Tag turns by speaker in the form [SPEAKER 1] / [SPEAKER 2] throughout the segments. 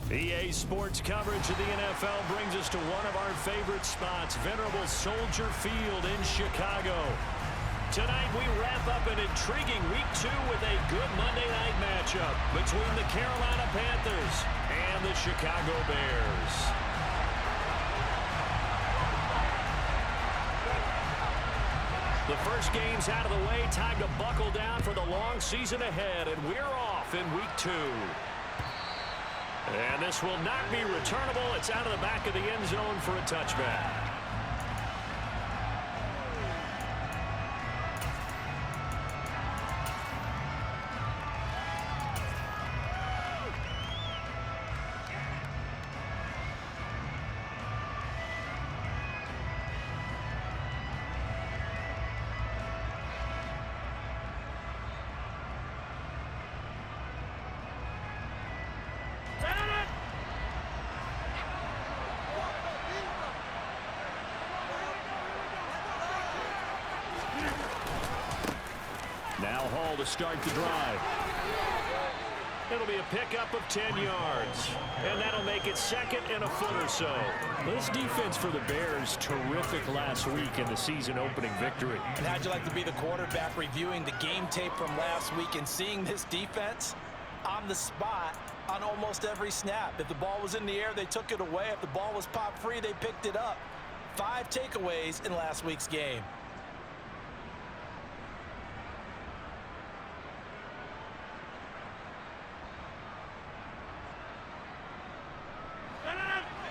[SPEAKER 1] EA Sports coverage of the NFL brings us to one of our favorite spots, venerable Soldier Field in Chicago. Tonight we wrap up an intriguing Week 2 with a good Monday night matchup between the Carolina Panthers and the Chicago Bears. The first game's out of the way, time to buckle down for the long season ahead, and we're off in Week 2. And this will not be returnable. It's out of the back of the end zone for a touchback. Now Hall to start the drive. It'll be a pickup of 10 yards. And that'll make it second and a foot or so. This defense for the Bears, terrific last week in the season-opening victory.
[SPEAKER 2] And how'd you like to be the quarterback reviewing the game tape from last week and seeing this defense on the spot on almost every snap? If the ball was in the air, they took it away. If the ball was popped free, they picked it up. 5 takeaways in last week's game.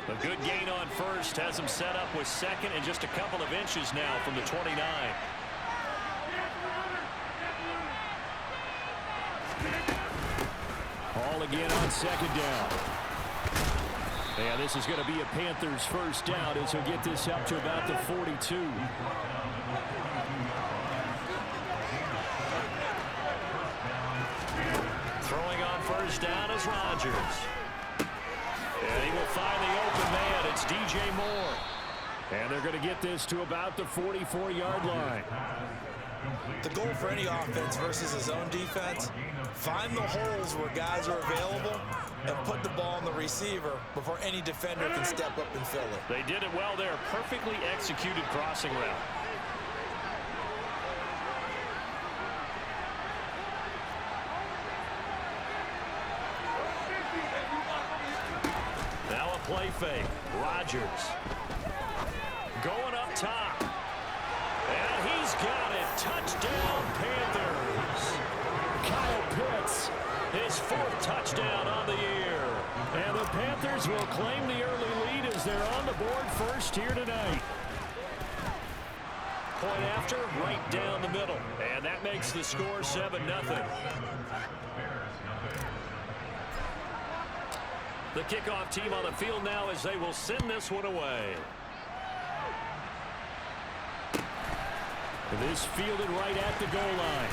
[SPEAKER 1] A good gain on first has him set up with second and just a couple of inches now from the 29. Hall again on second down. And this is going to be a Panthers first down as he'll get this up to about the 42. Throwing on first down is Rodgers. And he will find the open man. It's DJ Moore. And they're going to get this to about the 44-yard line.
[SPEAKER 2] The goal for any offense versus his own defense, find the holes where guys are available and put the ball on the receiver before any defender can step up and fill it.
[SPEAKER 1] They did it well there. Perfectly executed crossing route. Play fake. Rodgers going up top. And he's got it. Touchdown, Panthers. Kyle Pitts, his 4th touchdown on the year. And the Panthers will claim the early lead as they're on the board first here tonight. Point after, right down the middle. And that makes the score 7-0. The kickoff team on the field now as they will send this one away. This fielded right at the goal line.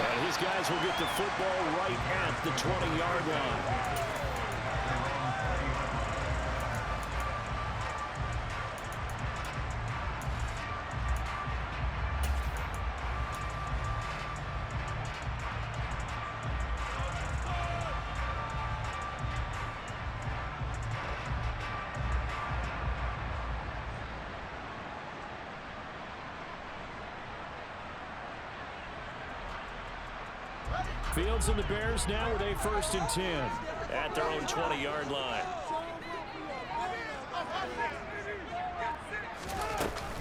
[SPEAKER 1] And his guys will get the football right at the 20-yard line. Fields and the Bears now with a 1st and 10 at their own 20-yard line.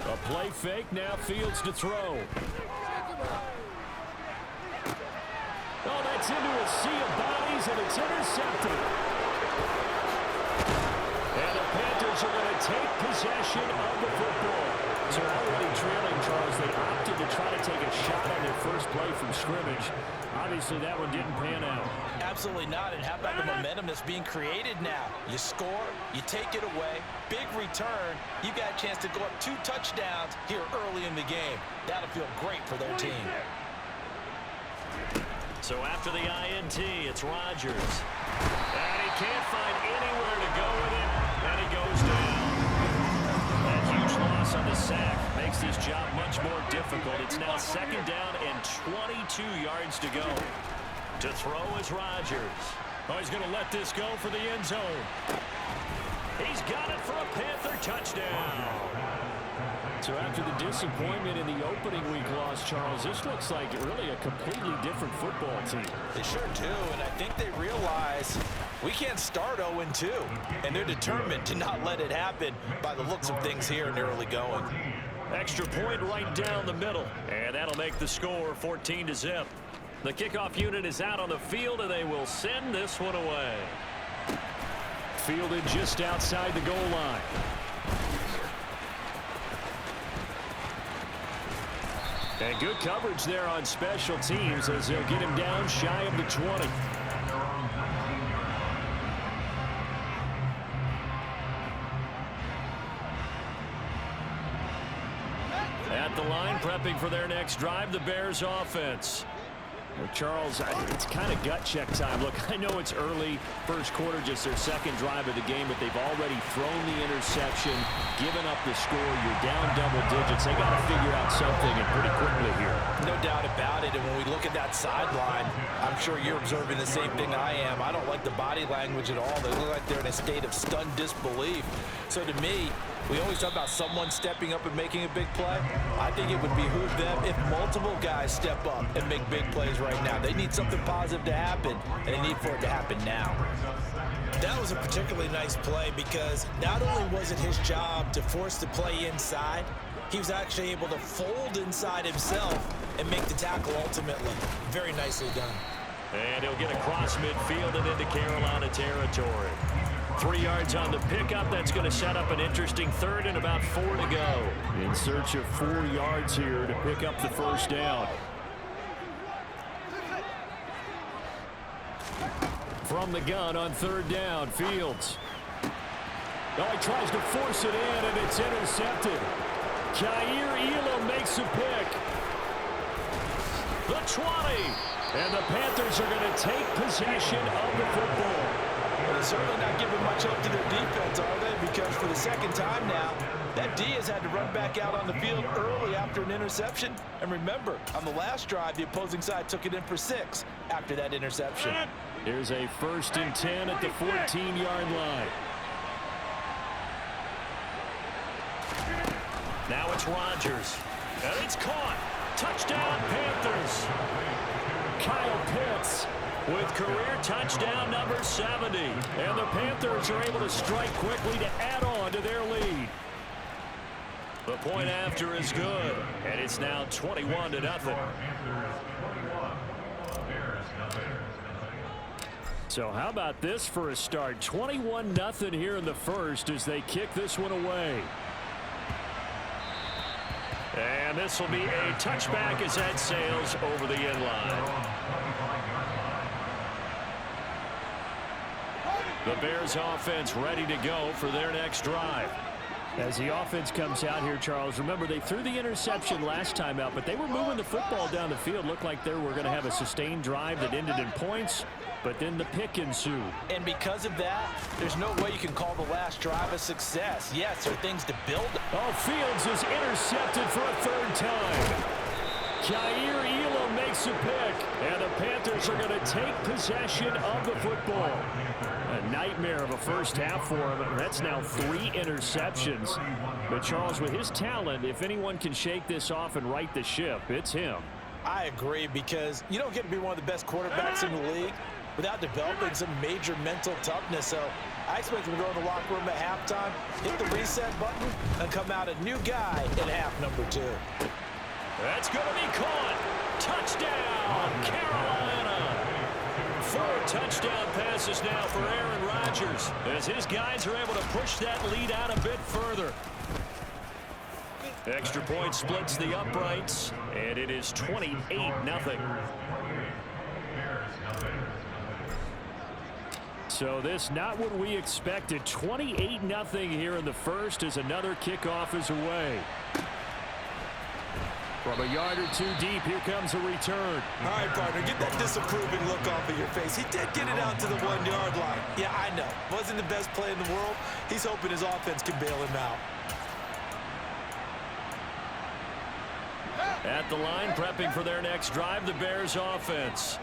[SPEAKER 1] A play fake, now Fields to throw. Oh, that's into a sea of bodies, and it's intercepted. And the Panthers are going to take possession of the football. So already trailing, Charles, they opted to try to take a shot on their first play from scrimmage. Obviously, that one didn't pan out.
[SPEAKER 2] Absolutely not. And how about the momentum that's being created now? You score, you take it away, big return. You got a chance to go up 2 touchdowns here early in the game. That'll feel great for their team.
[SPEAKER 1] So after the INT, it's Rodgers. And he can't find anywhere to go with it, and he goes down. That huge loss on the sack makes this job much more difficult. It's now 2nd down and 22 yards to go. To throw is Rodgers. Oh, he's going to let this go for the end zone. He's got it for a Panther touchdown. So after the disappointment in the opening week loss, Charles, this looks like really a completely different football team.
[SPEAKER 2] They sure do, and I think they realize we can't start 0-2, and they're determined to not let it happen by the looks of things here in the early going.
[SPEAKER 1] Extra point right down the middle, and that'll make the score 14-0. The kickoff unit is out on the field, and they will send this one away. Fielded just outside the goal line. And good coverage there on special teams as they'll get him down shy of the 20. At the line, prepping for their next drive, the Bears offense. Well, Charles, it's kind of gut check time. Look, I know it's early, first quarter, just their second drive of the game, but they've already thrown the interception, given up the score. You're down double digits. They got to figure out something, and pretty quickly here.
[SPEAKER 2] No doubt about it, and when we look at that sideline, I'm sure you're observing the same thing I am. I don't like the body language at all. They look like they're in a state of stunned disbelief. So to me, we always talk about someone stepping up and making a big play. I think it would behoove them if multiple guys step up and make big plays right now. They need something positive to happen, and they need for it to happen now.
[SPEAKER 3] That was a particularly nice play because not only was it his job to force the play inside, he was actually able to fold inside himself and make the tackle ultimately. Very nicely done.
[SPEAKER 1] And he'll get across midfield and into Carolina territory. 3 yards on the pickup. That's going to set up an interesting third and about 4 to go. In search of 4 yards here to pick up the first down. From the gun on third down, Fields. Oh, he tries to force it in, and it's intercepted. Jair Elam makes a pick. The 20. And the Panthers are going to take possession of the football.
[SPEAKER 2] Well, they're certainly not giving much up to their defense, are they? Because for the second time now, that D has had to run back out on the field early after an interception. And remember, on the last drive, the opposing side took it in for 6 after that interception.
[SPEAKER 1] Here's a 1st and 10 at the 14-yard line. Now it's Rodgers. And it's caught. Touchdown, Panthers. Kyle Pitts with career touchdown number 70. And the Panthers are able to strike quickly to add on to their lead. The point after is good. And it's now 21-0. So how about this for a start? 21-0 here in the first as they kick this one away. And this will be a touchback as that sails over the end line. The Bears offense ready to go for their next drive. As the offense comes out here, Charles, remember they threw the interception last time out, but they were moving the football down the field. Looked like they were going to have a sustained drive that ended in points, but then the pick ensued.
[SPEAKER 2] And because of that, there's no way you can call the last drive a success. Yes, there are things to build.
[SPEAKER 1] Oh, Fields is intercepted for a 3rd time. Jair Elam makes a pick, and the Panthers are going to take possession of the football. A nightmare of a first half for him. That's now 3 interceptions. But Charles, with his talent, if anyone can shake this off and right the ship, it's him.
[SPEAKER 3] I agree, because you don't get to be one of the best quarterbacks in the league without developing some major mental toughness. So I expect him to go in the locker room at halftime, hit the reset button, and come out a new guy in half number 2.
[SPEAKER 1] That's going to be caught. Touchdown, Carolina. 4 touchdown passes now for Aaron Rodgers as his guys are able to push that lead out a bit further. Extra point splits the uprights, and it is 28-0. So this not what we expected. 28-0 here in the first as another kickoff is away. From a yard or 2 deep, here comes a return.
[SPEAKER 3] All right, partner, get that disapproving look off of your face. He did get it out to the 1-yard line. Yeah, I know. Wasn't the best play in the world. He's hoping his offense can bail him out.
[SPEAKER 1] At the line, prepping for their next drive, the Bears offense.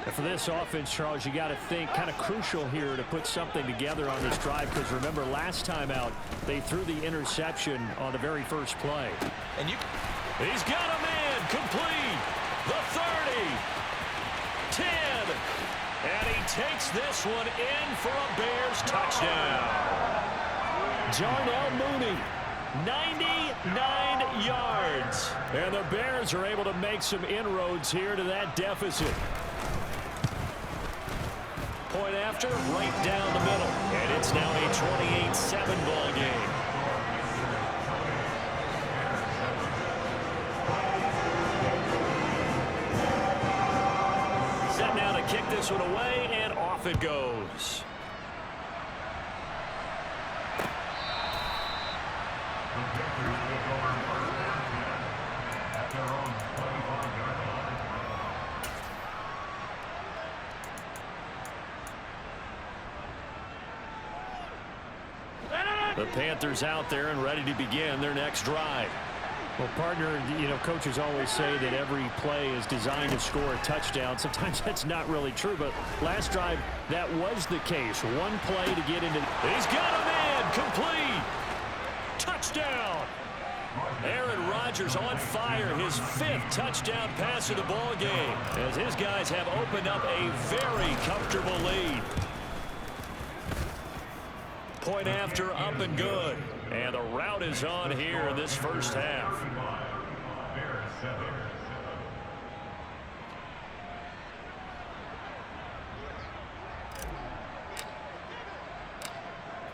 [SPEAKER 1] For this offense, Charles, you got to think kind of crucial here to put something together on this drive, because remember last time out they threw the interception on the very first play.
[SPEAKER 2] And
[SPEAKER 1] he's got a man complete. The 30, 10, and he takes this one in for a Bears touchdown. Darnell Mooney, 99 yards, and the Bears are able to make some inroads here to that deficit. Point after, right down the middle. And it's now a 28-7 ball game. Set now to kick this one away, and off it goes. The Panthers out there and ready to begin their next drive. Well, partner, coaches always say that every play is designed to score a touchdown. Sometimes that's not really true, but last drive, that was the case. One play to get into. He's got a man complete. Touchdown. Aaron Rodgers on fire, his 5th touchdown pass of the ball game, as his guys have opened up a very comfortable lead. Point after, up and good. And the route is on here in this first half.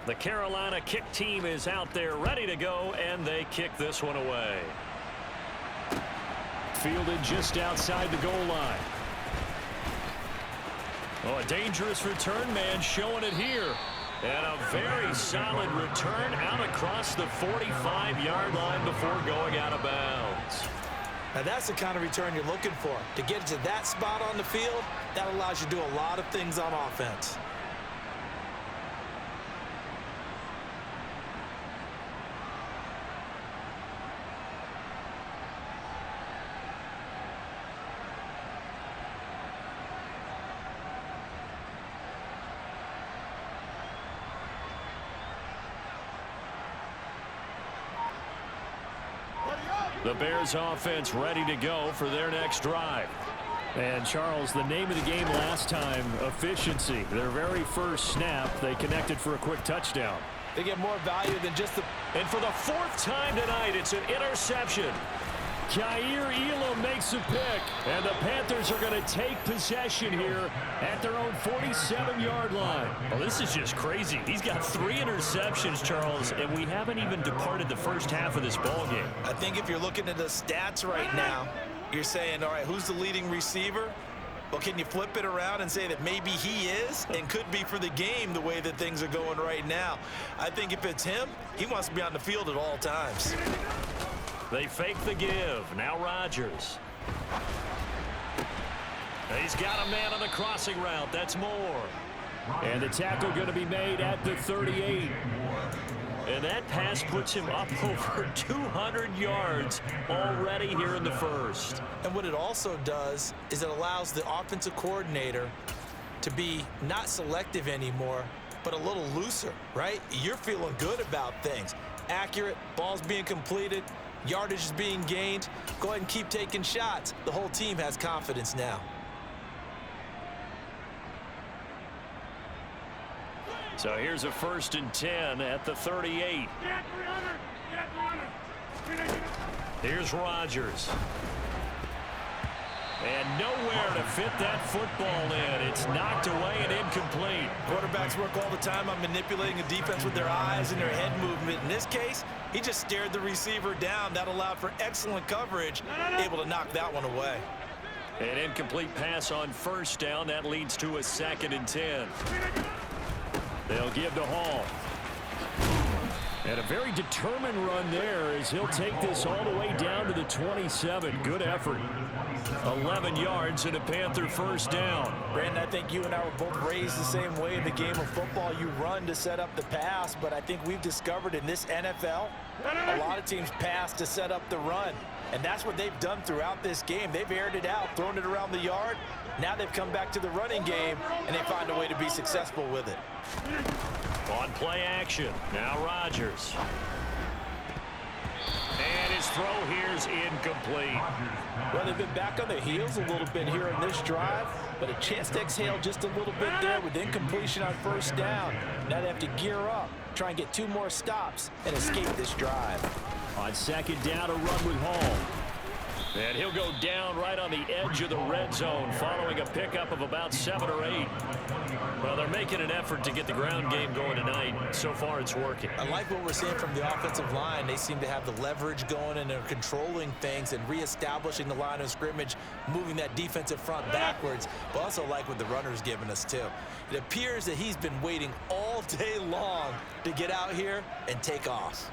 [SPEAKER 1] The Carolina kick team is out there ready to go, and they kick this one away. Fielded just outside the goal line. Oh, a dangerous return man showing it here. And a very solid return out across the 45-yard line before going out of bounds.
[SPEAKER 3] Now that's the kind of return you're looking for. To get to that spot on the field, that allows you to do a lot of things on offense.
[SPEAKER 1] The Bears offense ready to go for their next drive. And Charles, the name of the game last time, efficiency. Their very first snap, they connected for a quick touchdown.
[SPEAKER 3] They get more value than just the...
[SPEAKER 1] And for the 4th time tonight, it's an interception. Kaiir Elam makes a pick, and the Panthers are going to take possession here at their own 47-yard line. Well, this is just crazy. He's got 3 interceptions, Charles, and we haven't even departed the first half of this ball game.
[SPEAKER 3] I think if you're looking at the stats right now, you're saying, all right, who's the leading receiver? Well, can you flip it around and say that maybe he is and could be for the game the way that things are going right now? I think if it's him, he wants to be on the field at all times.
[SPEAKER 1] They fake the give. Now Rodgers. He's got a man on the crossing route. That's Moore. And the tackle going to be made at the 38. And that pass puts him up over 200 yards already here in the first.
[SPEAKER 3] And what it also does is it allows the offensive coordinator to be not selective anymore, but a little looser, right? You're feeling good about things. Accurate, balls being completed, yardage is being gained. Go ahead and keep taking shots. The whole team has confidence now.
[SPEAKER 1] So here's a 1st and 10 at the 38. Here's Rodgers. And nowhere to fit that football in. It's knocked away and incomplete.
[SPEAKER 3] Quarterbacks work all the time on manipulating a defense with their eyes and their head movement. In this case, he just stared the receiver down. That allowed for excellent coverage, able to knock that one away.
[SPEAKER 1] An incomplete pass on 1st down. That leads to a 2nd and 10. They'll give to Hall. And a very determined run there as he'll take this all the way down to the 27. Good effort. 11 yards and a Panther first down.
[SPEAKER 3] Brandon, I think you and I were both raised the same way in the game of football. You run to set up the pass, but I think we've discovered in this NFL, a lot of teams pass to set up the run. And that's what they've done throughout this game. They've aired it out, thrown it around the yard. Now they've come back to the running game, and they find a way to be successful with it.
[SPEAKER 1] On play action, now Rodgers. And his throw here's incomplete.
[SPEAKER 3] Well, they've been back on their heels a little bit here in this drive, but a chance to exhale just a little bit there with incompletion on first down. Now they have to gear up, try and get 2 more stops, and escape this drive.
[SPEAKER 1] On second down, a run with Hall. And he'll go down right on the edge of the red zone following a pickup of about 7 or 8. Well, they're making an effort to get the ground game going tonight. So far, it's working.
[SPEAKER 3] I like what we're seeing from the offensive line. They seem to have the leverage going, and they're controlling things and reestablishing the line of scrimmage, moving that defensive front backwards. But also like what the runner's giving us, too. It appears that he's been waiting all day long to get out here and take off.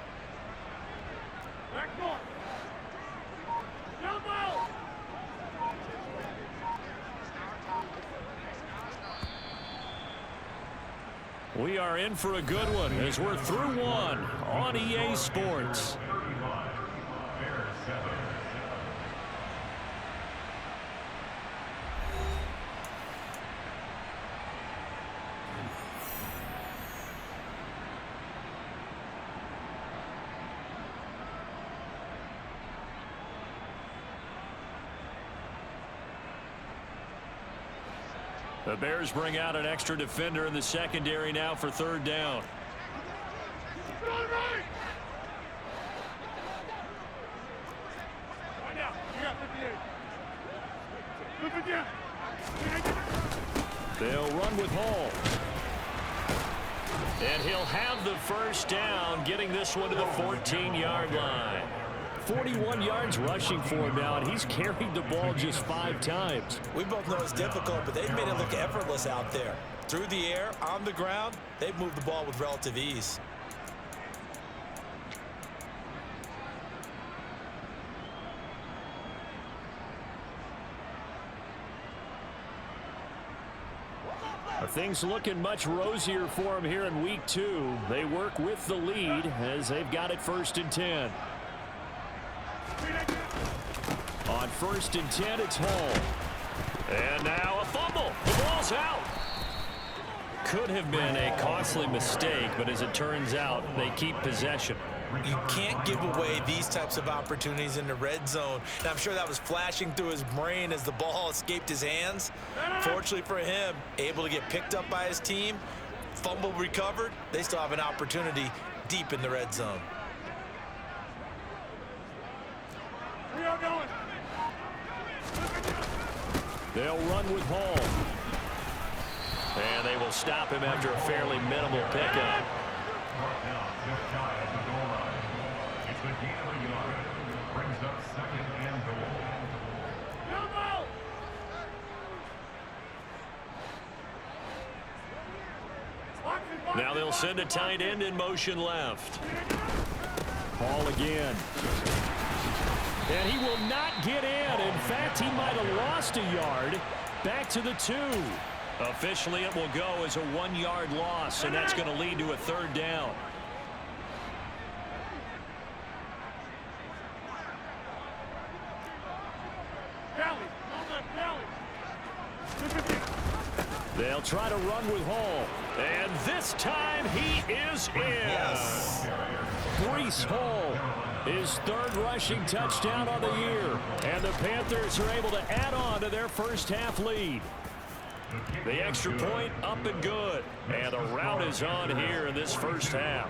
[SPEAKER 1] We are in for a good one as we're through one on EA Sports. The Bears bring out an extra defender in the secondary now for third down. They'll run with Hall. And he'll have the first down, getting this one to the 14-yard line. 41 yards rushing for him now, and he's carried the ball just 5 times.
[SPEAKER 3] We both know it's difficult, but they've made it look effortless out there. Through the air, on the ground, they've moved the ball with relative ease.
[SPEAKER 1] Things looking much rosier for him here in week 2. They work with the lead as they've got it 1st and 10. On 1st and 10, it's Hall. And now a fumble. The ball's out. Could have been a costly mistake, but as it turns out, they keep possession.
[SPEAKER 3] You can't give away these types of opportunities in the red zone. And I'm sure that was flashing through his brain as the ball escaped his hands. Fortunately for him, able to get picked up by his team, fumble recovered. They still have an opportunity deep in the red zone.
[SPEAKER 4] We are going.
[SPEAKER 1] They'll run with Hall. And they will stop him after a fairly minimal pickup. Now they'll send a tight end in motion left. Hall again. And he will not get in. In fact, he might have lost a yard. Back to the 2. Officially, it will go as a 1-yard loss, and that's going to lead to a 3rd down. They'll try to run with Hall. And this time he is in.
[SPEAKER 3] Yes.
[SPEAKER 1] Breece Hall, his 3rd rushing touchdown on the year. And the Panthers are able to add on to their first half lead. The extra point up and good. And the route is on here in this first half.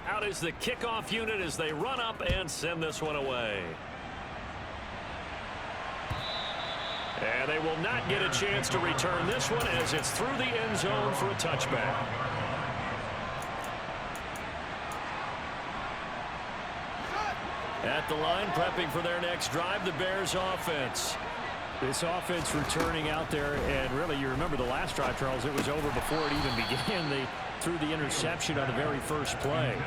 [SPEAKER 1] Out is the kickoff unit as they run up and send this one away. And they will not get a chance to return this one as it's through the end zone for a touchback. At the line, prepping for their next drive, the Bears offense. This offense returning out there, and really, you remember the last drive, Charles, it was over before it even began. They threw the interception on the very first play.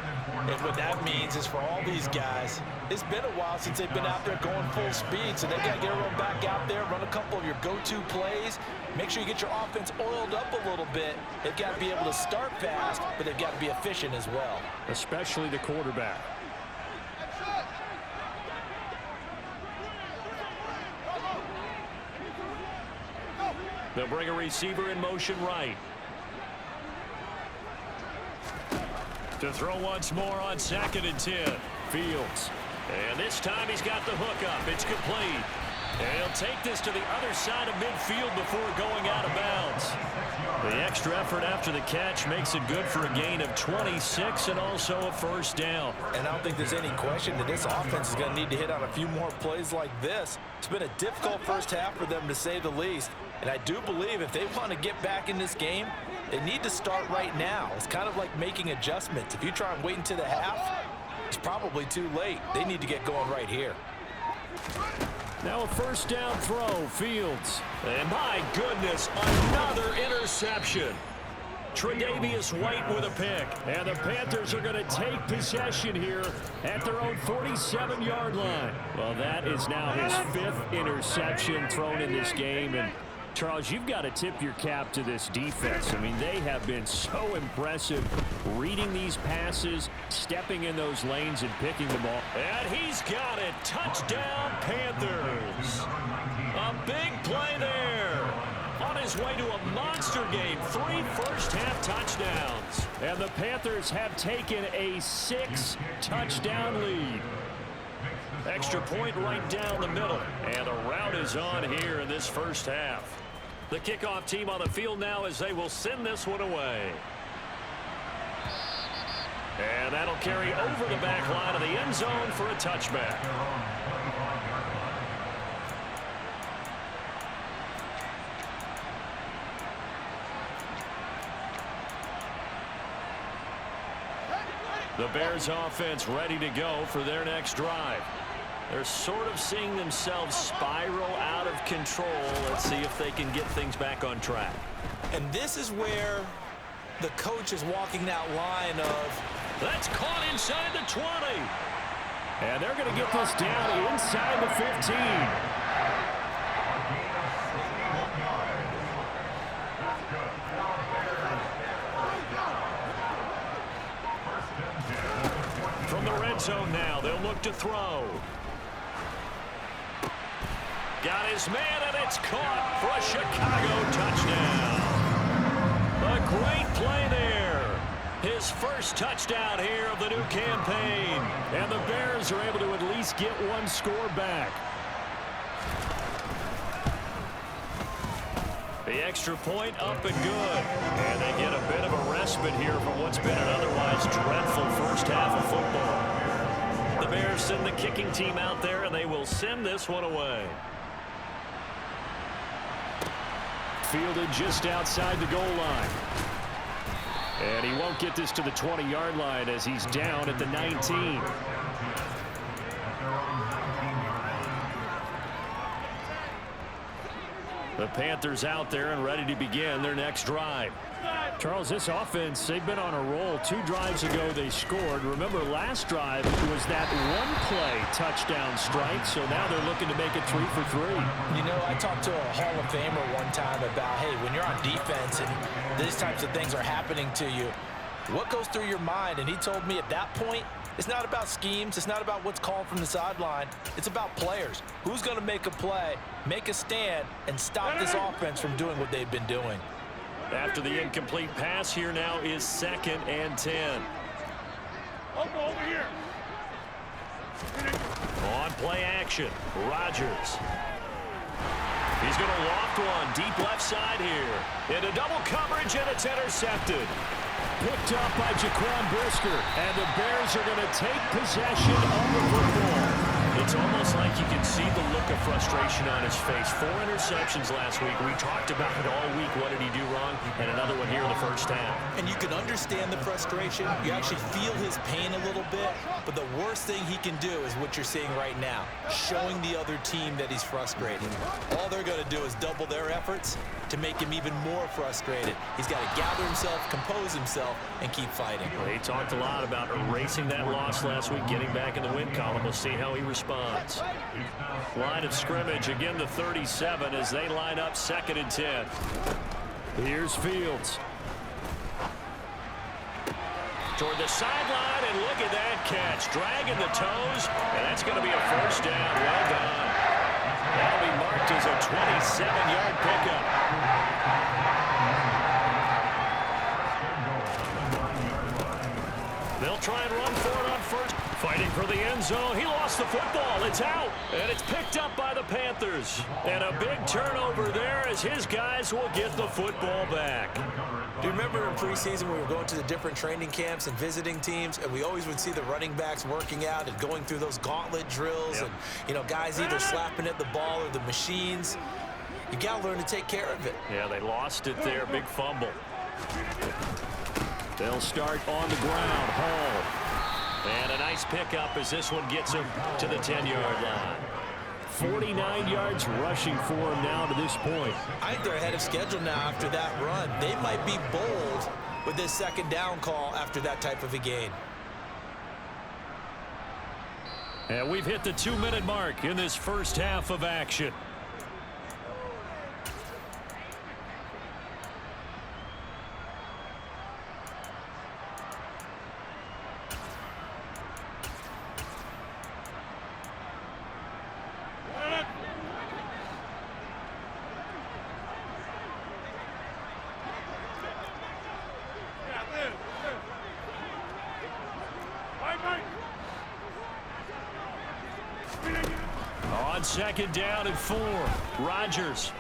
[SPEAKER 3] And what that means is for all these guys, it's been a while since they've been out there going full speed, so they've got to get everyone back out there, run a couple of your go-to plays, make sure you get your offense oiled up a little bit. They've got to be able to start fast, but they've got to be efficient as well.
[SPEAKER 1] Especially the quarterback. They'll bring a receiver in motion right. To throw once more on 2nd and 10. Fields. And this time he's got the hook up. It's complete. And he'll take this to the other side of midfield before going out of bounds. The extra effort after the catch makes it good for a gain of 26 and also a first down.
[SPEAKER 3] And I don't think there's any question that this offense is going to need to hit on a few more plays like this. It's been a difficult first half for them, to say the least. And I do believe if they want to get back in this game, they need to start right now. It's kind of like making adjustments. If you try and wait until the half, it's probably too late. They need to get going right here.
[SPEAKER 1] Now a first down throw, Fields. And my goodness, another interception. Tre'Davious White with a pick. And the Panthers are going to take possession here at their own 47-yard line. Well, that is now his 5th interception thrown in this game. And Charles, you've got to tip your cap to this defense. I mean, they have been so impressive reading these passes, stepping in those lanes and picking them off. And he's got it. Touchdown, Panthers. A big play there. On his way to a monster game, 3 first-half touchdowns. And the Panthers have taken a 6-touchdown lead. Extra point right down the middle. And the route is on here in this first half. The kickoff team on the field now as they will send this one away. And that'll carry over the back line of the end zone for a touchback. The Bears offense ready to go for their next drive. They're sort of seeing themselves spiral out of control. Let's see if they can get things back on track.
[SPEAKER 3] And this is where the coach is walking that line of,
[SPEAKER 1] that's caught inside the 20. And they're going to get this down inside the 15. From the red zone now, they'll look to throw. Got his man, and it's caught for a Chicago touchdown. A great play there. His first touchdown here of the new campaign. And the Bears are able to at least get one score back. The extra point up and good. And they get a bit of a respite here from what's been an otherwise dreadful first half of football. The Bears send the kicking team out there, and they will send this one away. Fielded just outside the goal line. And he won't get this to the 20-yard line as he's down at the 19. The Panthers out there and ready to begin their next drive. Charles, this offense, they've been on a roll. 2 drives ago they scored. Remember, last drive was that one-play touchdown strike, so now they're looking to make it 3 for 3.
[SPEAKER 3] You know, I talked to a Hall of Famer one time about, hey, when you're on defense and these types of things are happening to you, what goes through your mind? And he told me at that point, it's not about schemes. It's not about what's called from the sideline. It's about players. Who's going to make a play, make a stand, and stop this offense from doing what they've been doing?
[SPEAKER 1] After the incomplete pass, here now is 2nd and 10.
[SPEAKER 4] Over here.
[SPEAKER 1] On play action, Rodgers. He's going to loft one deep left side here. Into double coverage, and it's intercepted. Picked up by Jaquan Brisker, and the Bears are going to take possession of the football. It's almost like you can see the look of frustration on his face. 4 interceptions last week. We talked about it all week. What did he do wrong? And another one here in the first half.
[SPEAKER 2] And you can understand the frustration. You actually feel his pain a little bit. But the worst thing he can do is what you're seeing right now, showing the other team that he's frustrated. All they're going to do is double their efforts to make him even more frustrated. He's got to gather himself, compose himself, and keep fighting.
[SPEAKER 1] Well, he talked a lot about erasing that loss last week, getting back in the win column. We'll see how he responds. Line of scrimmage, again the 37 as they line up 2nd and 10. Here's Fields. Toward the sideline, and look at that catch. Dragging the toes, and that's going to be a first down. Well done. That'll be marked as a 27-yard pickup. They'll try and run for it on first. Fighting for the end zone. He lost the football. It's out. And it's picked up by the Panthers. And a big turnover there as his guys will get the football back.
[SPEAKER 2] Do you remember in preseason we were going to the different training camps and visiting teams, and we always would see the running backs working out and going through those gauntlet drills, and, you know, guys either slapping at the ball or the machines. You got to learn to take care of it.
[SPEAKER 1] Yeah, they lost it there. Big fumble. They'll start on the ground. Hall. And a nice pickup as this one gets him to the 10-yard line. 49 yards rushing for him now to this point.
[SPEAKER 2] I think they're ahead of schedule now after that run. They might be bold with this 2nd down call after that type of a gain.
[SPEAKER 1] And we've hit the 2-minute mark in this first half of action. On 2nd down and 4, Rodgers.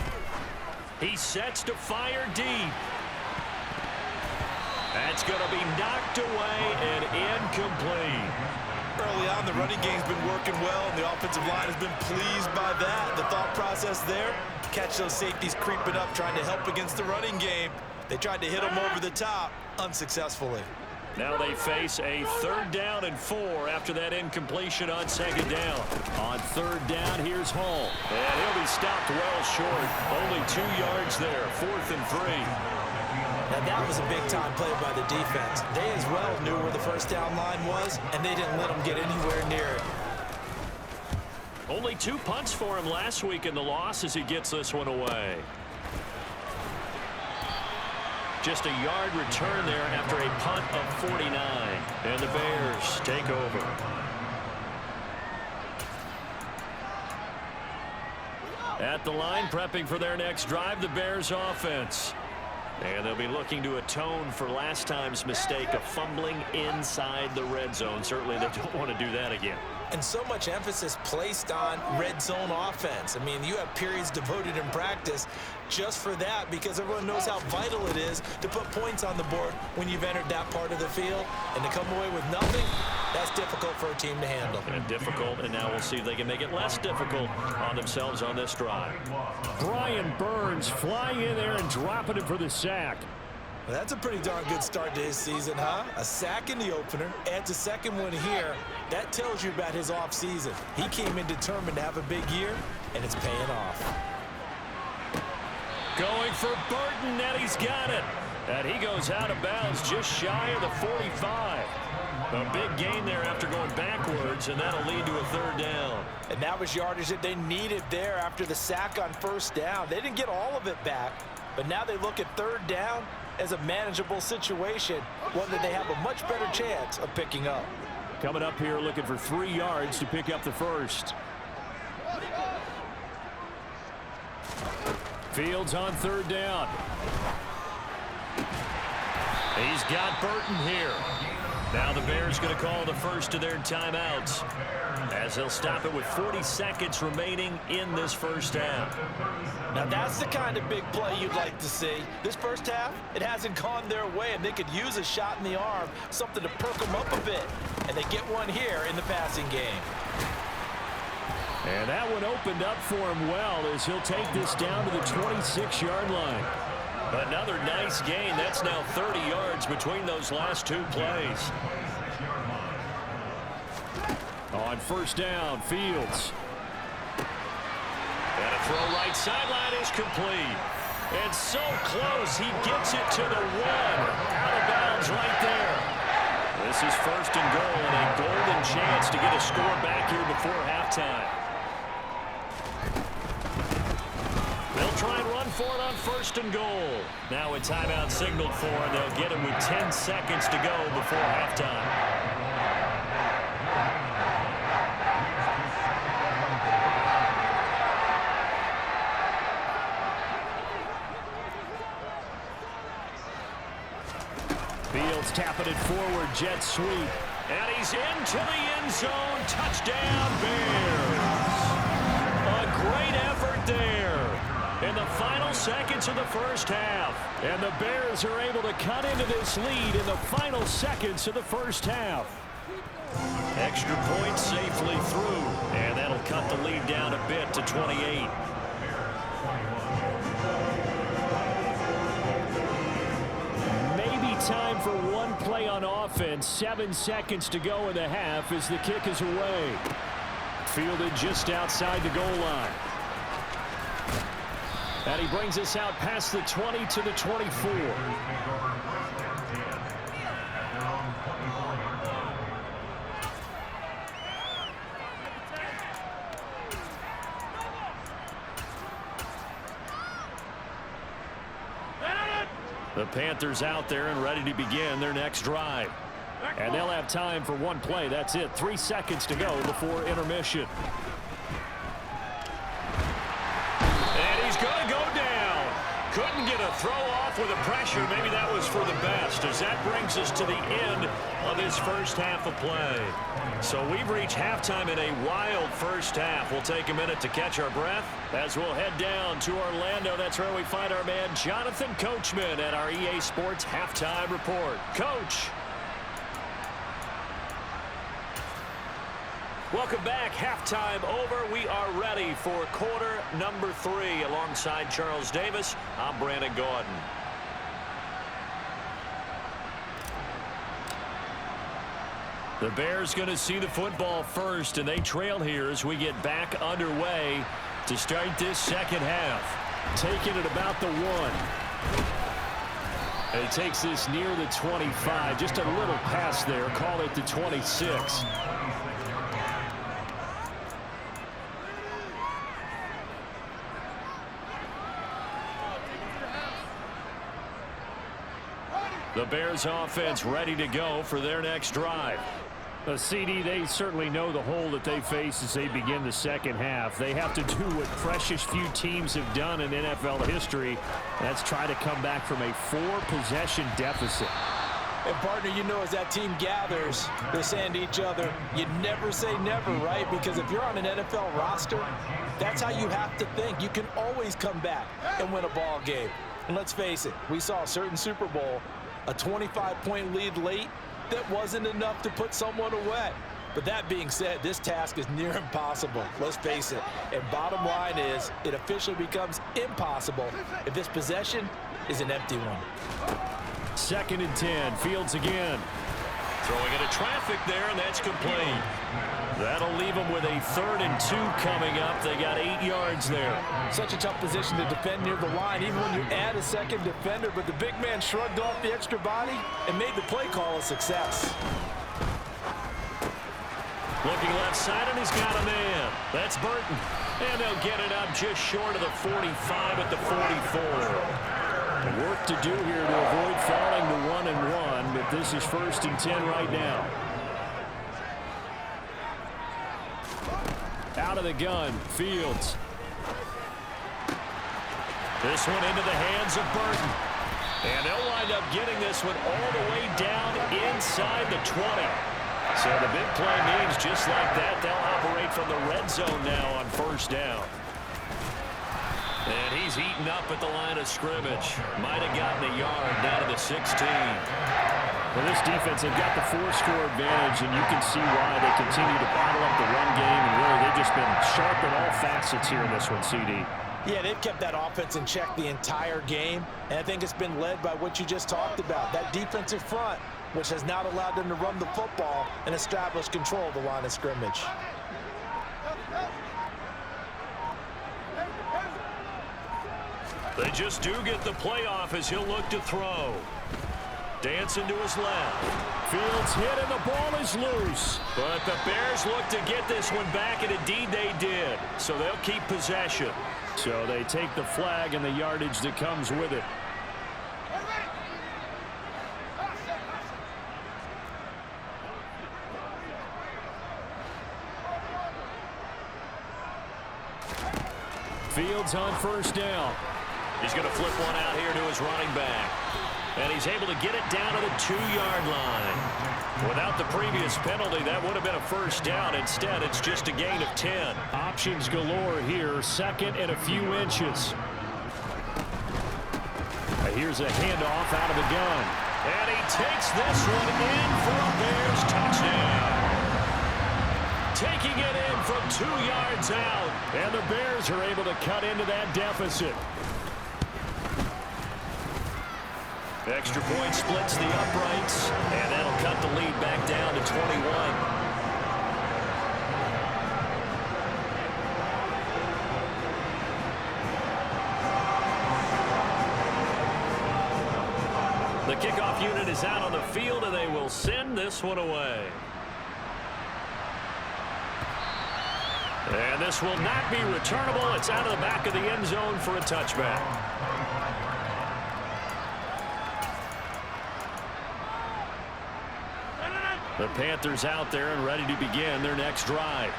[SPEAKER 1] He sets to fire deep. That's going to be knocked away and incomplete.
[SPEAKER 2] Early on, the running game's been working well, and the offensive line has been pleased by that. The thought process there, catch those safeties creeping up, trying to help against the running game. They tried to hit them over the top, unsuccessfully.
[SPEAKER 1] Now they face a 3rd down and 4 after that incompletion on 2nd down. On 3rd down, here's Hall. And he'll be stopped well short. Only 2 yards there. 4th and 3.
[SPEAKER 2] Now that was a big-time play by the defense. They as well knew where the first down line was, and they didn't let them get anywhere near it.
[SPEAKER 1] Only 2 punts for him last week in the loss as he gets this one away. Just a yard return there after a punt of 49. And the Bears take over. At the line, prepping for their next drive, the Bears offense. And they'll be looking to atone for last time's mistake of fumbling inside the red zone. Certainly they don't want to do that again.
[SPEAKER 2] And so much emphasis placed on red zone offense. I mean, you have periods devoted in practice just for that, because everyone knows how vital it is to put points on the board when you've entered that part of the field. And to come away with nothing, that's difficult for a team to handle.
[SPEAKER 1] And difficult, and now we'll see if they can make it less difficult on themselves on this drive. Brian Burns flying in there and dropping it for the sack.
[SPEAKER 2] Well, that's a pretty darn good start to his season, huh? A sack in the opener, adds a second one here. That tells you about his offseason. He came in determined to have a big year, and it's paying off.
[SPEAKER 1] Going for Burton, and he's got it. And he goes out of bounds just shy of the 45. A big gain there after going backwards, and that'll lead to a 3rd down.
[SPEAKER 2] And that was yardage that they needed there after the sack on 1st down. They didn't get all of it back, but now they look at 3rd down as a manageable situation, one that they have a much better chance of picking up.
[SPEAKER 1] Coming up here looking for 3 yards to pick up the first. Fields on 3rd down. He's got Burton here. Now the Bears going to call the first of their timeouts as they'll stop it with 40 seconds remaining in this first half.
[SPEAKER 2] Now that's the kind of big play you'd like to see. This first half, it hasn't gone their way, and they could use a shot in the arm, something to perk them up a bit. And they get one here in the passing game.
[SPEAKER 1] And that one opened up for him well as he'll take this down to the 26-yard line. Another nice gain. That's now 30 yards between those last two plays. On first down, Fields. And a throw right sideline is complete. And so close, he gets it to the one. Out of bounds right there. This is first and goal and a golden chance to get a score back here before halftime. They'll try and run for it on first and goal. Now a timeout signaled for, and they'll get him with 10 seconds to go before halftime. Fields tapping it forward, jet sweep. And he's into the end zone. Touchdown, Bears. A great effort there in the final seconds of the first half. And the Bears are able to cut into this lead in the final seconds of the first half. Extra point safely through. And that'll cut the lead down a bit to 28. Time for one play on offense. 7 seconds to go in the half as the kick is away. Fielded just outside the goal line. And he brings us out past the 20 to the 24. The Panthers out there and ready to begin their next drive. And they'll have time for one play. That's it. 3 seconds to go before intermission. And he's going to go down. Couldn't get a throw off with the pressure. Maybe that was for the best, as that brings us to the end of this first half of play. So we've reached halftime in a wild first half. We'll take a minute to catch our breath as we'll head down to Orlando. That's where we find our man Jonathan Coachman at our EA Sports Halftime Report. Coach. Welcome back. Halftime over. We are ready for quarter number 3. Alongside Charles Davis, I'm Brandon Gordon. The Bears going to see the football first, and they trail here as we get back underway to start this second half. Taking it about the 1. And it takes this near the 25. Just a little pass there. Call it the 26. The Bears offense ready to go for their next drive. CD, they certainly know the hole that they face as they begin the second half. They have to do what precious few teams have done in NFL history. That's try to come back from a 4-possession deficit.
[SPEAKER 3] And, partner, you know, as that team gathers, they're saying to each other, you never say never, right? Because if you're on an NFL roster, that's how you have to think. You can always come back and win a ball game. And let's face it, we saw a certain Super Bowl, a 25-point lead late, that wasn't enough to put someone away. But that being said, this task is near impossible. Let's face it. And bottom line is, it officially becomes impossible if this possession is an empty one.
[SPEAKER 1] 2nd and 10. Fields again. Throwing into traffic there, and that's complete. That'll leave them with a 3rd and 2 coming up. They got 8 yards there.
[SPEAKER 3] Such a tough position to defend near the line, even when you add a second defender. But the big man shrugged off the extra body and made the play call a success.
[SPEAKER 1] Looking left side, and he's got a man. That's Burton. And they'll get it up just short of the 45 at the 44. Work to do here to avoid falling to 1-1, but this is 1st and 10 right now. Out of the gun, Fields. This one into the hands of Burton. And they'll wind up getting this one all the way down inside the 20. So the big play means just like that, they'll operate from the red zone now on 1st down. And he's eaten up at the line of scrimmage. Might have gotten a yard down to the 16. Well, this defense, they've got the 4-score advantage, and you can see why they continue to bottle up the run game, and really they they've just been sharp in all facets here in this one, CD.
[SPEAKER 3] Yeah, they've kept that offense in check the entire game, and I think it's been led by what you just talked about, that defensive front, which has not allowed them to run the football and establish control of the line of scrimmage.
[SPEAKER 1] They just do get the playoff as he'll look to throw. Dancing to his left. Fields hit and the ball is loose. But the Bears look to get this one back, and indeed they did. So they'll keep possession. So they take the flag and the yardage that comes with it. Fields on first down. He's going to flip one out here to his running back. And he's able to get it down to the 2-yard line. Without the previous penalty, that would have been a first down. Instead, it's just a gain of 10. Options galore here. Second and a few inches. Here's a handoff out of the gun. And he takes this one in for a Bears touchdown. Taking it in from 2 yards out. And the Bears are able to cut into that deficit. Extra point splits the uprights, and that'll cut the lead back down to 21. The kickoff unit is out on the field, and they will send this one away. And this will not be returnable. It's out of the back of the end zone for a touchback. The Panthers out there and ready to begin their next drive.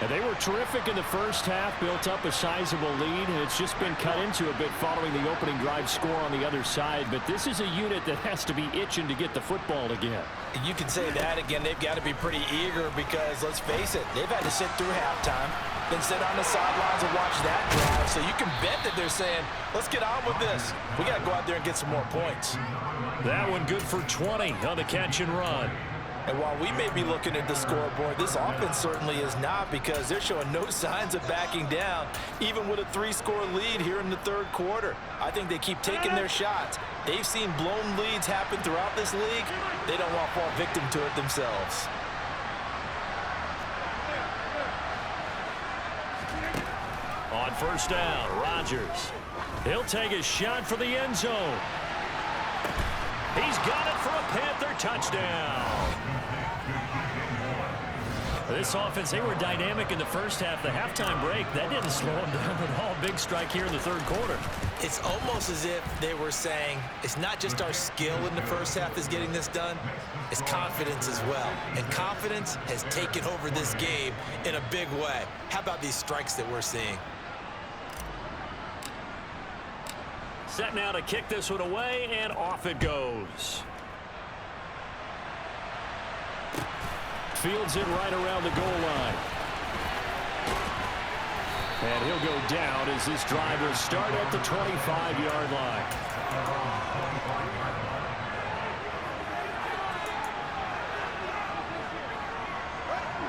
[SPEAKER 1] And they were terrific in the first half, built up a sizable lead, and it's just been cut into a bit following the opening drive score on the other side. But this is a unit that has to be itching to get the football again.
[SPEAKER 3] You can say that again. They've got to be pretty eager because, let's face it, they've had to sit through halftime, then sit on the sidelines and watch that drive. So you can bet that they're saying, let's get on with this. We got to go out there and get some more points.
[SPEAKER 1] That one good for 20 on the catch and run.
[SPEAKER 3] And while we may be looking at the scoreboard, this offense certainly is not, because they're showing no signs of backing down, even with a 3-score lead here in the third quarter. I think they keep taking their shots. They've seen blown leads happen throughout this league. They don't want to fall victim to it themselves.
[SPEAKER 1] On first down, Rodgers. He'll take a shot for the end zone. He's got it for a Panther touchdown. This offense, they were dynamic in the first half. The halftime break, that didn't slow them down at all. Big strike here in the third quarter.
[SPEAKER 3] It's almost as if they were saying, it's not just our skill in the first half that's getting this done, it's confidence as well. And confidence has taken over this game in a big way. How about these strikes that we're seeing?
[SPEAKER 1] Set now to kick this one away, and off it goes. Fields it right around the goal line. And he'll go down as this drive will start at the 25-yard line.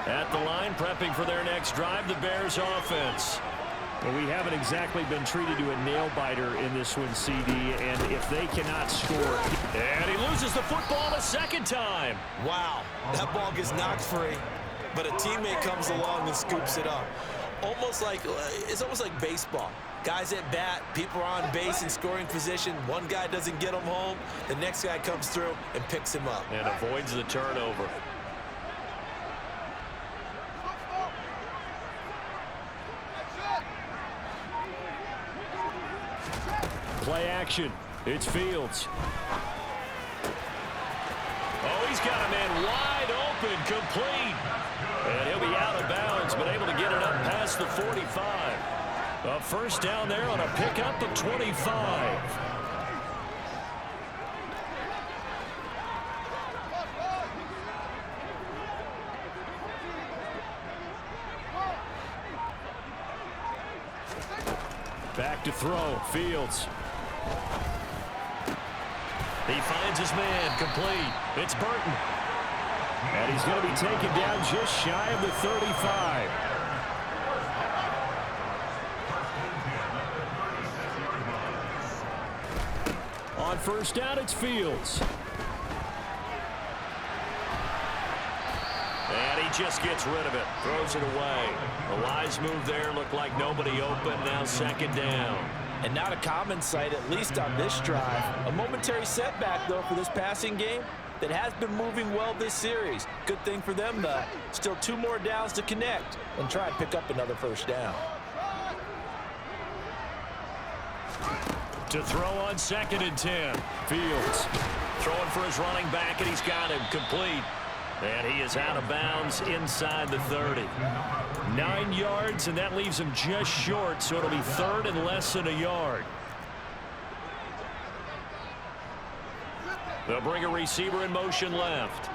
[SPEAKER 1] At the line, prepping for their next drive, the Bears offense. Well, we haven't exactly been treated to a nail-biter in this one, CD, and if they cannot score... And he loses the football a second time.
[SPEAKER 3] Wow, that ball gets knocked free, but a teammate comes along and scoops it up. It's almost like baseball. Guys at bat, people are on base in scoring position. One guy doesn't get him home, the next guy comes through and picks him up.
[SPEAKER 1] And avoids the turnover. Play action. It's Fields. Oh, he's got a man wide open, complete. And he'll be out of bounds, but able to get it up past the 45. A first down there on a pickup of 25. Back to throw, Fields. He finds his man, complete. It's Burton. And he's going to be taken down just shy of the 35. on first down, it's Fields. And he just gets rid of it. Throws it away. The wise move there. Looked like nobody open. Now second down.
[SPEAKER 3] And not a common sight, at least on this drive. A momentary setback, though, for this passing game that has been moving well this series. Good thing for them, though. Still 2 more downs to connect and try and pick up another first down.
[SPEAKER 1] To throw on second and 10. Fields throwing for his running back, and he's got him complete. And he is out of bounds inside the 30. 9 yards, and that leaves him just short, so it'll be third and less than a yard. They'll bring a receiver in motion left.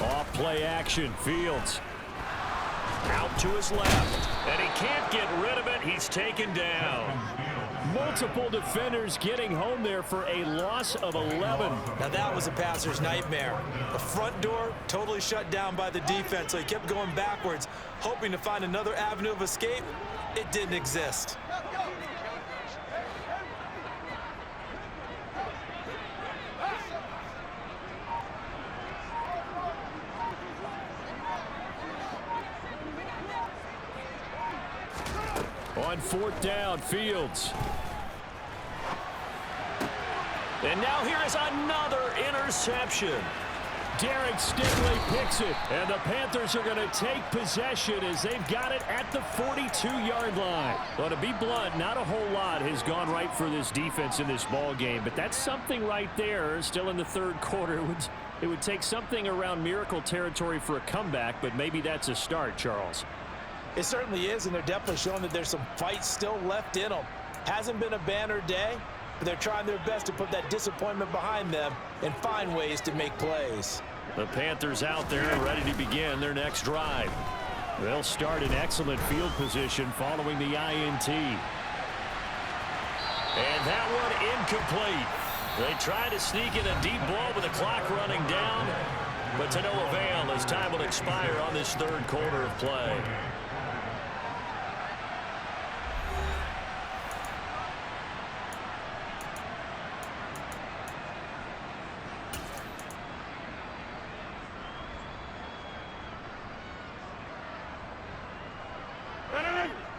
[SPEAKER 1] Off play action. Fields out to his left, and he can't get rid of it. He's taken down. Multiple defenders getting home there for a loss of 11.
[SPEAKER 3] Now that was a passer's nightmare. The front door totally shut down by the defense, so he kept going backwards, hoping to find another avenue of escape. It didn't exist.
[SPEAKER 1] On fourth down, Fields. And now here is another interception. Derek Stingley picks it, and the Panthers are going to take possession as they've got it at the 42-yard line. Well, to be blunt, not a whole lot has gone right for this defense in this ball game, but that's something right there. Still in the third quarter, it would take something around miracle territory for a comeback, but maybe that's a start, Charles.
[SPEAKER 3] It certainly is, and they're definitely showing that there's some fight still left in them. Hasn't been a banner day, but they're trying their best to put that disappointment behind them and find ways to make plays.
[SPEAKER 1] The Panthers out there ready to begin their next drive. They'll start in excellent field position following the INT. And that one incomplete. They try to sneak in a deep ball with the clock running down, but to no avail as time will expire on this third quarter of play.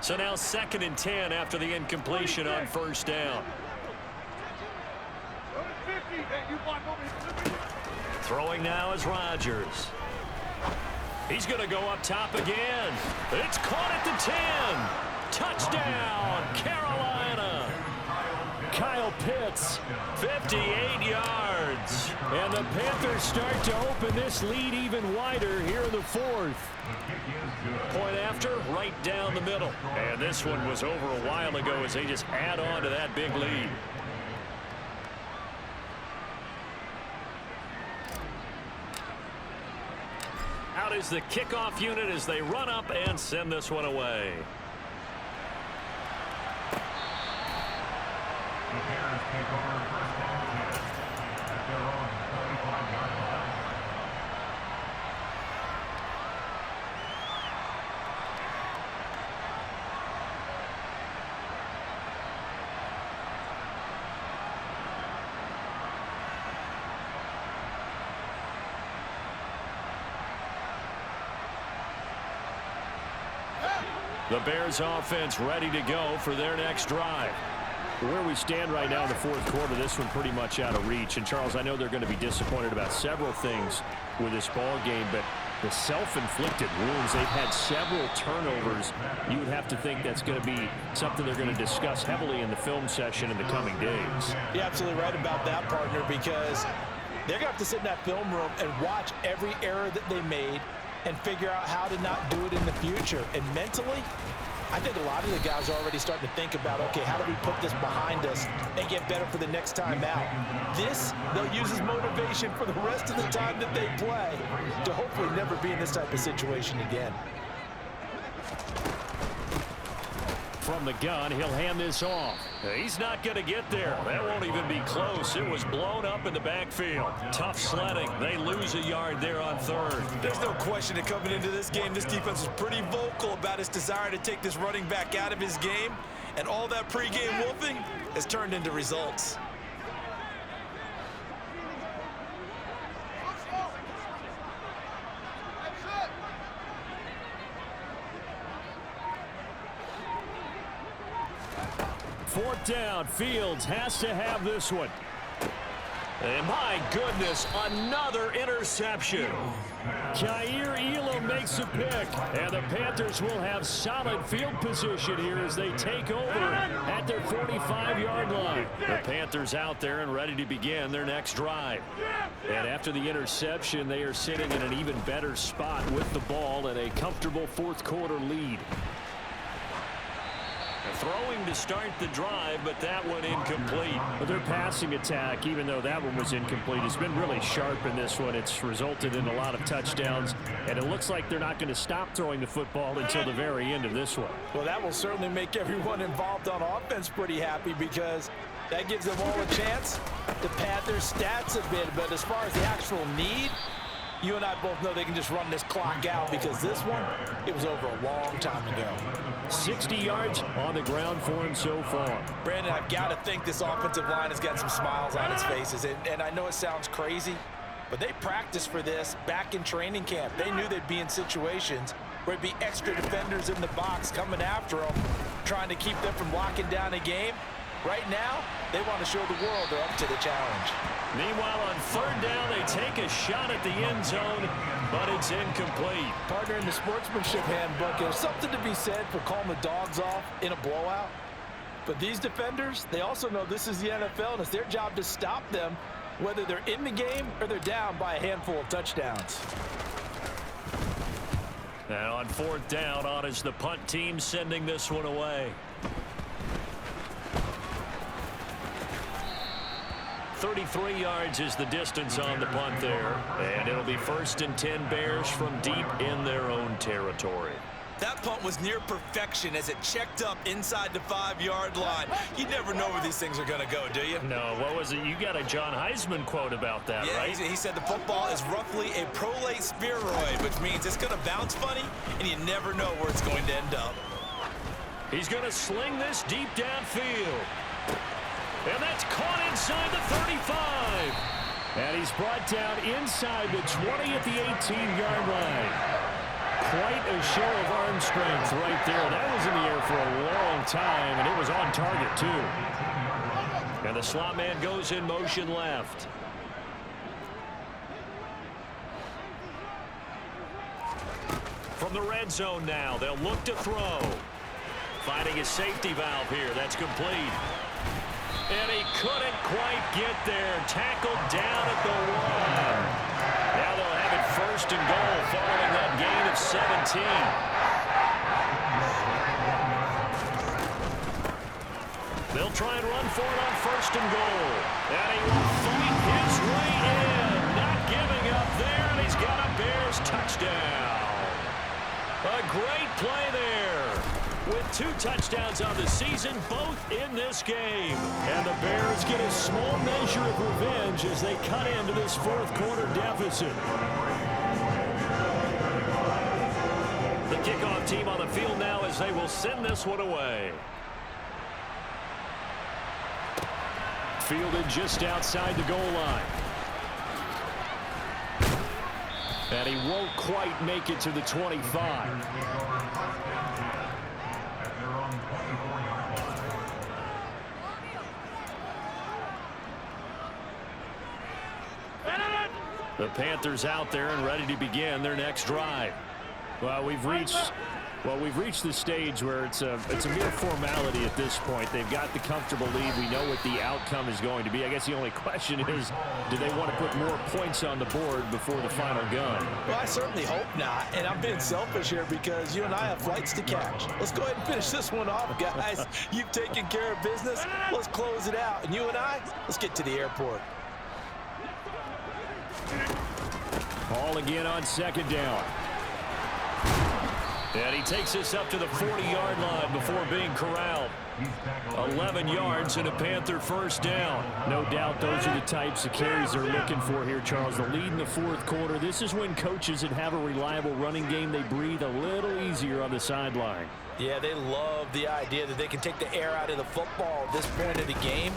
[SPEAKER 1] So now second and 10 after the incompletion on first down. Throwing now is Rodgers. He's going to go up top again. It's caught at the 10. Touchdown, Carolina. Kyle Pitts, 58 yards. And the Panthers start to open this lead even wider here in the fourth. Point after, right down the middle. And this one was over a while ago as they just add on to that big lead. Out is the kickoff unit as they run up and send this one away.
[SPEAKER 5] The Bears take over first down at their own 35-yard line.
[SPEAKER 1] The Bears offense ready to go for their next drive. Where we stand right now in the fourth quarter, this one pretty much out of reach. And, Charles, I know they're going to be disappointed about several things with this ball game, but the self-inflicted wounds, they've had several turnovers. You would have to think that's going to be something they're going to discuss heavily in the film session in the coming days.
[SPEAKER 3] You're absolutely right about that, partner, because they're going to have to sit in that film room and watch every error that they made and figure out how to not do it in the future. And mentally, I think a lot of the guys are already starting to think about, okay, how do we put this behind us and get better for the next time out? This, they'll use as motivation for the rest of the time that they play to hopefully never be in this type of situation again.
[SPEAKER 1] from the gun. He'll hand this off. He's not going to get there. That won't even be close. It was blown up in the backfield. Tough sledding. They lose a yard there on third.
[SPEAKER 3] There's no question that coming into this game, this defense was pretty vocal about its desire to take this running back out of his game. And all that pregame wolfing has turned into results.
[SPEAKER 1] Fourth down. Fields has to have this one. And my goodness, another interception. Jair Elam makes a pick. And the Panthers will have solid field position here as they take over at their 45-yard line. The Panthers out there and ready to begin their next drive. And after the interception, they are sitting in an even better spot with the ball and a comfortable fourth quarter lead. Throwing to start the drive, but that one incomplete. But their passing attack, even though that one was incomplete, has been really sharp in this one. It's resulted in a lot of touchdowns, and it looks like they're not going to stop throwing the football until the very end of this one.
[SPEAKER 3] Well, that will certainly make everyone involved on offense pretty happy because that gives them all a chance to pad their stats a bit. But as far as the actual need, you and I both know they can just run this clock out because this one, it was over a long time ago.
[SPEAKER 1] 60 yards on the ground for him so far.
[SPEAKER 3] Brandon, I've got to think this offensive line has got some smiles on its faces. And I know it sounds crazy, but they practiced for this back in training camp. They knew they'd be in situations where it'd be extra defenders in the box coming after them, trying to keep them from locking down a game. Right now, they want to show the world they're up to the challenge.
[SPEAKER 1] Meanwhile, on third down, they take a shot at the end zone, but it's incomplete.
[SPEAKER 3] Partner, in the sportsmanship handbook, there's something to be said for calling the dogs off in a blowout. But these defenders, they also know this is the NFL, and it's their job to stop them, whether they're in the game or they're down by a handful of touchdowns.
[SPEAKER 1] Now on fourth down, on is the punt team sending this one away. 33 yards is the distance on the punt there. And it'll be 1st and 10 Bears from deep in their own territory.
[SPEAKER 3] That punt was near perfection as it checked up inside the 5-yard line. You never know where these things are going to go, do you?
[SPEAKER 1] No, what was it? You got a John Heisman quote about that,
[SPEAKER 3] yeah,
[SPEAKER 1] right?
[SPEAKER 3] He said the football is roughly a prolate spheroid, which means it's going to bounce funny, and you never know where it's going to end up.
[SPEAKER 1] He's going to sling this deep downfield. And that's caught inside the 35. And he's brought down inside the 20 at the 18-yard line. Quite a show of arm strength right there. That was in the air for a long time, and it was on target, too. And the slot man goes in motion left. From the red zone now, they'll look to throw. Finding a safety valve here. That's complete. And he couldn't quite get there. Tackled down at the 1. Now they'll have it 1st and goal following that gain of 17. They'll try and run for it on 1st and goal. And he will fight his way in. Not giving up there, and he's got a Bears touchdown. A great play there. With 2 touchdowns on the season, both in this game. And the Bears get a small measure of revenge as they cut into this fourth quarter deficit. The kickoff team on the field now as they will send this one away. Fielded just outside the goal line. And he won't quite make it to the 25. The Panthers out there and ready to begin their next drive. Well, we've reached the stage where it's a mere formality at this point. They've got the comfortable lead. We know what the outcome is going to be. I guess the only question is, do they want to put more points on the board before the final gun?
[SPEAKER 3] Well, I certainly hope not. And I'm being selfish here because you and I have flights to catch. Let's go ahead and finish this one off, guys. You've taken care of business. Let's close it out. And you and I, let's get to the airport.
[SPEAKER 1] Ball again on 2nd down. And he takes this up to the 40-yard line before being corralled. 11 yards and a Panther first down. No doubt those are the types of carries they're looking for here, Charles. The lead in the fourth quarter. This is when coaches that have a reliable running game, they breathe a little easier on the sideline.
[SPEAKER 2] Yeah, they love the idea that they can take the air out of the football at this point of the game.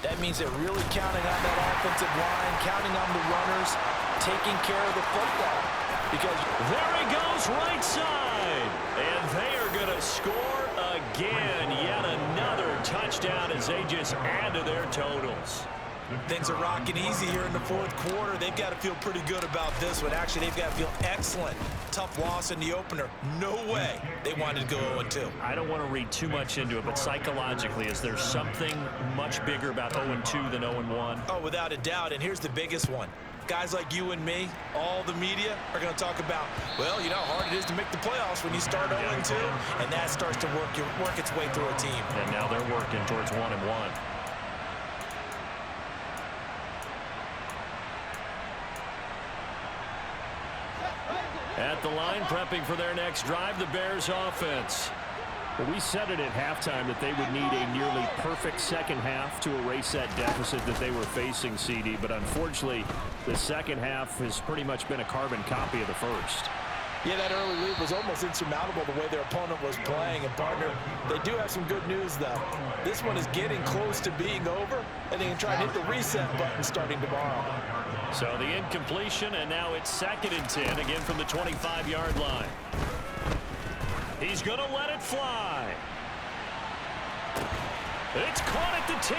[SPEAKER 2] That means they're really counting on that offensive line, counting on the runners, taking care of the football. Because
[SPEAKER 1] there he goes, right side. And they are going to score again. Yet another touchdown as they just add to their totals.
[SPEAKER 2] Things are rocking easy here in the fourth quarter. They've got to feel pretty good about this one. Actually, they've got to feel excellent. Tough loss in the opener. No way they wanted to go 0-2.
[SPEAKER 1] I don't want to read too much into it, but psychologically, is there something much bigger about 0-2 than 0-1?
[SPEAKER 2] Oh, without a doubt. And here's the biggest one. Guys like you and me, all the media, are going to talk about, well, you know how hard it is to make the playoffs when you start 0-2, and that starts to work its way through a team.
[SPEAKER 1] And now they're working towards 1-1. At the line, prepping for their next drive, the Bears offense. Well, we said it at halftime that they would need a nearly perfect second half to erase that deficit that they were facing, CD. But unfortunately, the second half has pretty much been a carbon copy of the first.
[SPEAKER 2] Yeah, that early lead was almost insurmountable the way their opponent was playing. And, partner, they do have some good news, though. This one is getting close to being over, and they can try to hit the reset button starting tomorrow.
[SPEAKER 1] So the incompletion, and now it's 2nd and 10, again from the 25-yard line. He's going to let it fly. It's caught at the 10.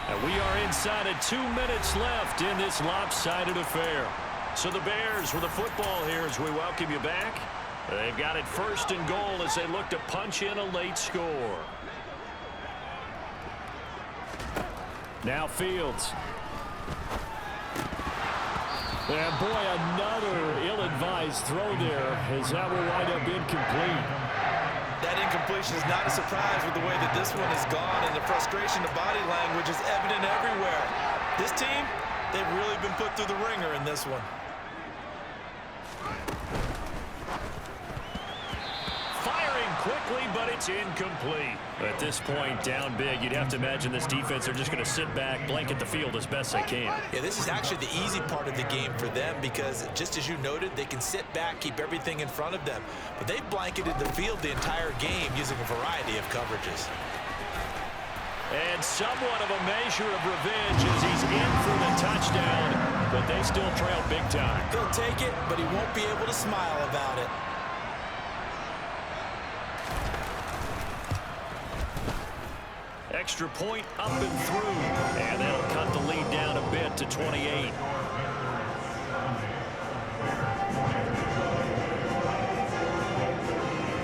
[SPEAKER 1] And we are inside of 2 minutes left in this lopsided affair. So the Bears with the football here as we welcome you back. They've got it 1st and goal as they look to punch in a late score. Now Fields. And boy, another ill-advised throw there as that will wind up incomplete.
[SPEAKER 2] That incompletion is not a surprise with the way that this one has gone, and the frustration of body language is evident everywhere. This team, they've really been put through the ringer in this one.
[SPEAKER 1] Firing quickly, but it's incomplete. At this point, down big, you'd have to imagine this defense are just going to sit back, blanket the field as best they can.
[SPEAKER 2] Yeah, this is actually the easy part of the game for them because, just as you noted, they can sit back, keep everything in front of them. But they've blanketed the field the entire game using a variety of coverages.
[SPEAKER 1] And somewhat of a measure of revenge as he's in for the touchdown, but they still trail big time.
[SPEAKER 2] He'll take it, but he won't be able to smile about it.
[SPEAKER 1] Extra point up and through, and that'll cut the lead down a bit to 28.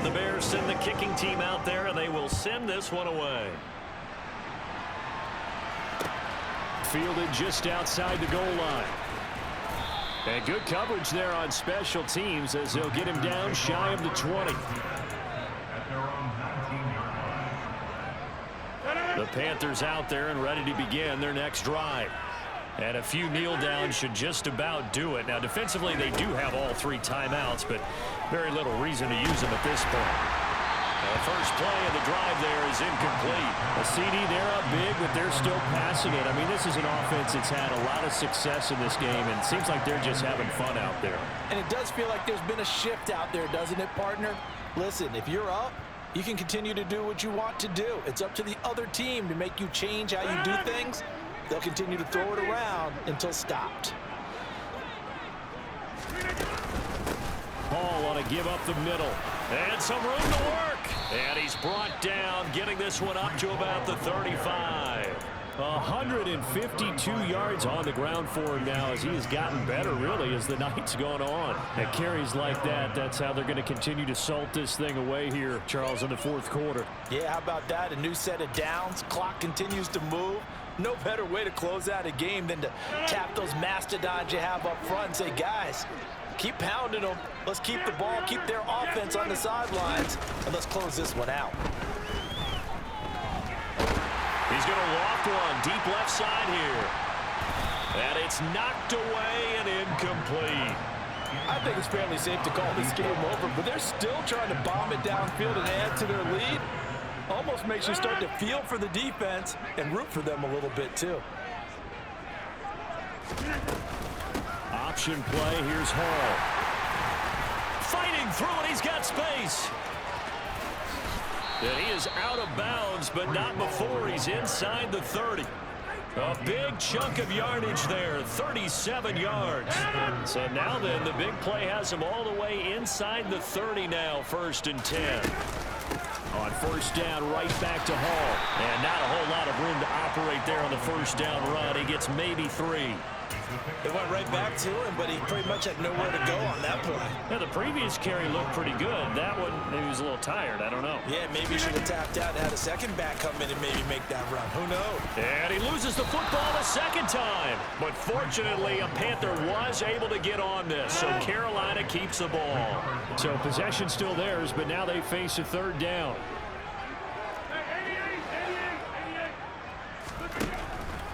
[SPEAKER 1] The Bears send the kicking team out there, and they will send this one away. Fielded just outside the goal line. And good coverage there on special teams as they'll get him down shy of the 20. The Panthers out there and ready to begin their next drive. And a few kneel downs should just about do it. Now, defensively, they do have all 3 timeouts, but very little reason to use them at this point. The first play of the drive there is incomplete. A CD, they're up big, but they're still passing it. I mean, this is an offense that's had a lot of success in this game, and it seems like they're just having fun out there.
[SPEAKER 2] And it does feel like there's been a shift out there, doesn't it, partner? Listen, if you're up, you can continue to do what you want to do. It's up to the other team to make you change how you do things. They'll continue to throw it around until stopped.
[SPEAKER 1] Hall on a give up the middle. And some room to work. And he's brought down, getting this one up to about the 35. 152 yards on the ground for him now as he has gotten better, really, as the night's gone on. And carries like that, that's how they're going to continue to salt this thing away here, Charles, in the fourth quarter.
[SPEAKER 2] Yeah, how about that? A new set of downs. Clock continues to move. No better way to close out a game than to tap those mastodons you have up front and say, guys, keep pounding them. Let's keep the ball, keep their offense on the sidelines, and let's close this one out.
[SPEAKER 1] He's going to loft one deep left side here. And it's knocked away and incomplete.
[SPEAKER 3] I think it's fairly safe to call this game over, but they're still trying to bomb it downfield and add to their lead. Almost makes you start to feel for the defense and root for them a little bit too.
[SPEAKER 1] Option play. Here's Hall. Fighting through it. He's got space. And he is out of bounds, but not before he's inside the 30. A big chunk of yardage there, 37 yards. So now then, the big play has him all the way inside the 30 now, 1st and 10. On 1st down, right back to Hall. And not a whole lot of room to operate there on the 1st down run. He gets maybe 3.
[SPEAKER 3] It went right back to him, but he pretty much had nowhere to go on that play.
[SPEAKER 1] Yeah, the previous carry looked pretty good. That one, maybe he was a little tired. I don't know.
[SPEAKER 3] Yeah, maybe he should have tapped out and had a second back come in and maybe make that run. Who knows?
[SPEAKER 1] And he loses the football a second time. But fortunately, a Panther was able to get on this, so Carolina keeps the ball. So possession still theirs, but now they face a 3rd down.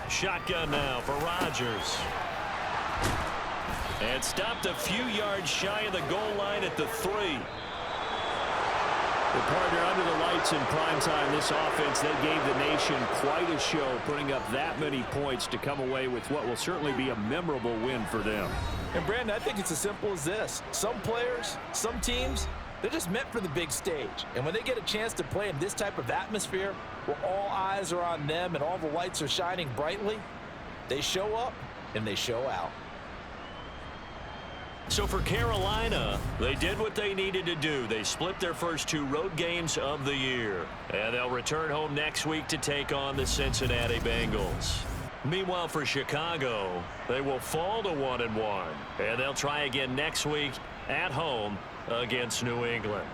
[SPEAKER 1] Shotgun now for Rodgers. And stopped a few yards shy of the goal line at the 3. The partner under the lights in primetime, this offense, they gave the nation quite a show, putting up that many points to come away with what will certainly be a memorable win for them.
[SPEAKER 3] And Brandon, I think it's as simple as this. Some players, some teams, they're just meant for the big stage. And when they get a chance to play in this type of atmosphere, where all eyes are on them and all the lights are shining brightly, they show up and they show out.
[SPEAKER 1] So for Carolina, they did what they needed to do. They split their first 2 road games of the year. And they'll return home next week to take on the Cincinnati Bengals. Meanwhile, for Chicago, they will fall to 1-1. And they'll try again next week at home against New England.